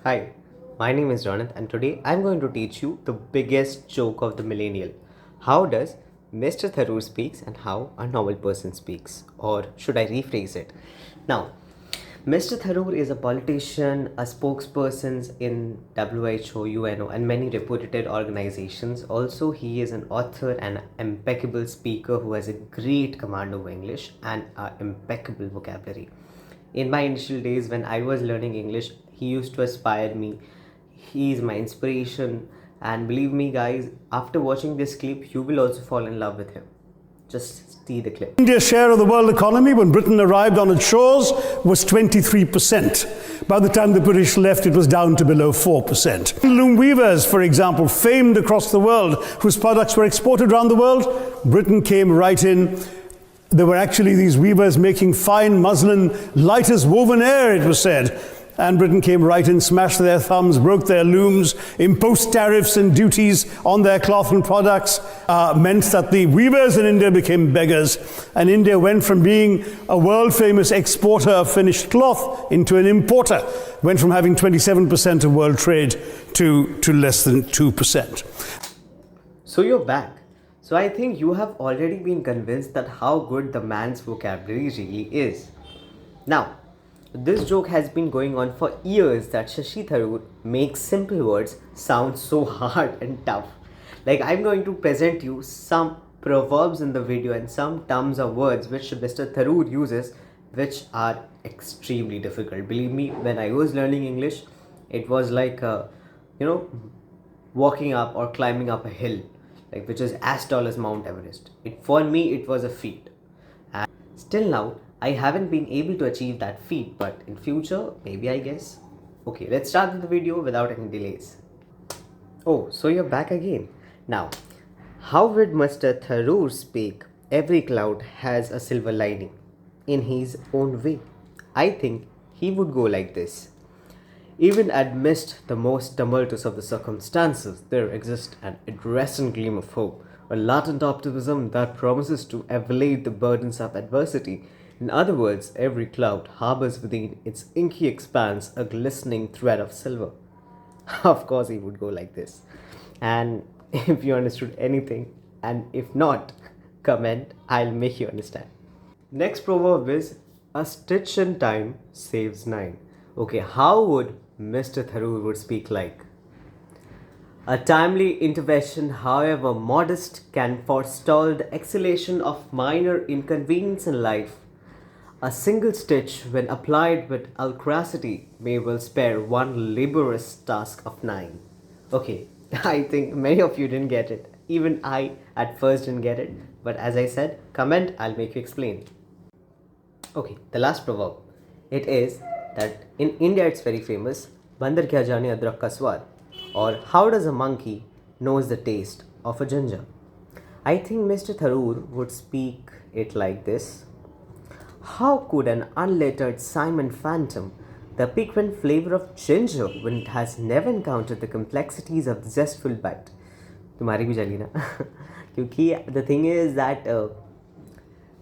Hi, my name is Jonathan, and today I'm going to teach you the biggest joke of the millennial. How does Mr. Tharoor speaks and how a normal person speaks? Or should I rephrase it? Now, Mr. Tharoor is a politician, a spokesperson in WHO, UNO, and many reputed organizations. Also, he is an author and impeccable speaker who has a great command of English and an impeccable vocabulary. In my initial days when I was learning English, he used to inspire me. He is my inspiration, and believe me, guys, after watching this clip, you will also fall in love with him. Just see the clip. India's share of the world economy when Britain arrived on its shores was 23%. By the time the British left, it was down to below 4%. Loom weavers, for example, famed across the world, whose products were exported around the world, Britain came right in. There were actually these weavers making fine muslin, light as woven air, it was said. And Britain came right in, smashed their thumbs, broke their looms, imposed tariffs and duties on their cloth and products, meant that the weavers in India became beggars. And India went from being a world-famous exporter of finished cloth into an importer. Went from having 27% of world trade to less than 2%. So you're back. So I think you have already been convinced that how good the man's vocabulary really is. Now, this joke has been going on for years that Sashi Tharoor makes simple words sound so hard and tough. Like, I'm going to present you some proverbs in the video and some terms or words which Mr. Tharoor uses which are extremely difficult. Believe me, when I was learning English, it was like, walking up or climbing up a hill, like which is as tall as Mount Everest. For me, it was a feat. And still now, I haven't been able to achieve that feat, but in future, maybe I guess. Okay, let's start with the video without any delays. Oh, so you're back again. Now, how would Mr. Tharoor speak? Every cloud has a silver lining in his own way. I think he would go like this. Even amidst the most tumultuous of the circumstances, there exists an iridescent gleam of hope, a latent optimism that promises to alleviate the burdens of adversity. In other words, every cloud harbors within its inky expanse a glistening thread of silver. Of course, he would go like this. And if you understood anything, and if not, comment, I'll make you understand. Next proverb is a stitch in time saves nine. Okay, how would Mr. Tharoor would speak like? A timely intervention, however modest, can forestall the escalation of minor inconvenience in life. A single stitch, when applied with alacrity, may well spare one laborious task of nine. Okay, I think many of you didn't get it. Even I at first didn't get it. But as I said, comment, I'll make you explain. Okay, the last proverb. It is that in India it's very famous. Bandar kya jane adrak ka swad. Or how does a monkey knows the taste of a ginger? I think Mr. Tharoor would speak it like this. How could an unlettered Simon phantom the piquant flavor of ginger when it has never encountered the complexities of the zestful bite? तुम्हारी भी जली ना क्योंकि the thing is that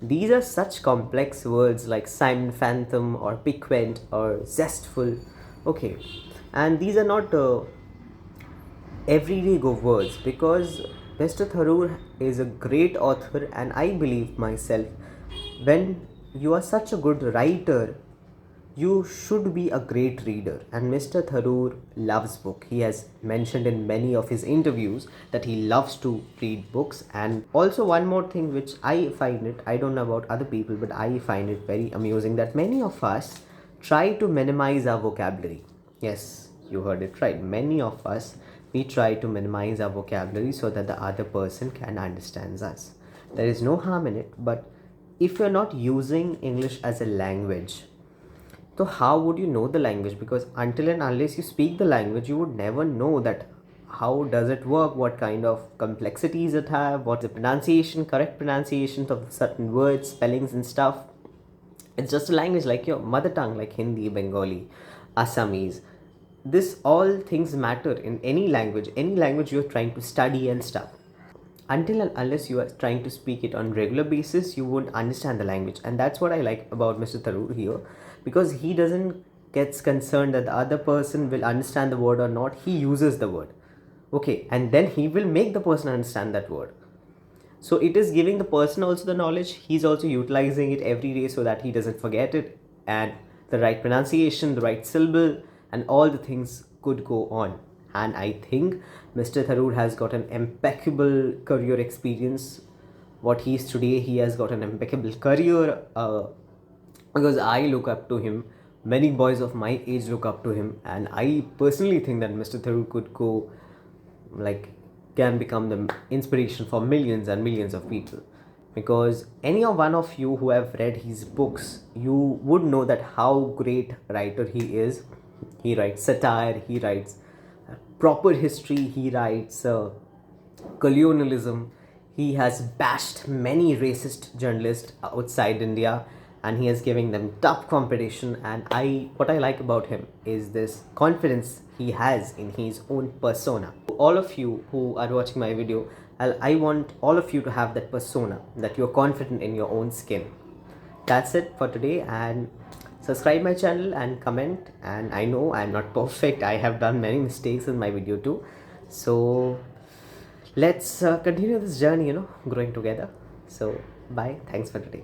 these are such complex words like Simon phantom or piquant or zestful. Okay, and these are not everyday go words because Mr. Tharoor is a great author, and I believe myself when you are such a good writer, you should be a great reader. And Mr. Tharoor loves book. He has mentioned in many of his interviews that he loves to read books. And also one more thing which I find it, I don't know about other people, but I find it very amusing that many of us try to minimize our vocabulary. Yes, you heard it right. Many of us, we try to minimize our vocabulary so that the other person can understand us. There is no harm in it, but if you're not using English as a language, so how would you know the language? Because until and unless you speak the language, you would never know that how does it work, what kind of complexities it have, what's the pronunciation, correct pronunciations of certain words, spellings and stuff. It's just a language like your mother tongue, like Hindi, Bengali, Assamese. This all things matter in any language you're trying to study and stuff. Until and unless you are trying to speak it on regular basis, you won't understand the language. And that's what I like about Mr. Tharoor here, because he doesn't gets concerned that the other person will understand the word or not, he uses the word. Okay, and then he will make the person understand that word. So it is giving the person also the knowledge. He's also utilizing it every day so that he doesn't forget it, and the right pronunciation, the right syllable, and all the things could go on. And I think Mr. Tharoor has got an impeccable career experience. What he is today, he has got an impeccable career, because I look up to him. Many boys of my age look up to him, and I personally think that Mr. Tharoor could go, like, can become the inspiration for millions and millions of people. Because any of one of you who have read his books, you would know that how great writer he is. He writes satire, he writes proper history, he writes colonialism. He has bashed many racist journalists outside India, and he is giving them tough competition. And what I like about him is this confidence he has in his own persona. All of you who are watching my video, I want all of you to have that persona, that you're confident in your own skin. That's it for today, and subscribe my channel and comment. And I know I'm not perfect, I have done many mistakes in my video too. So let's continue this journey, growing together. So bye, thanks for today.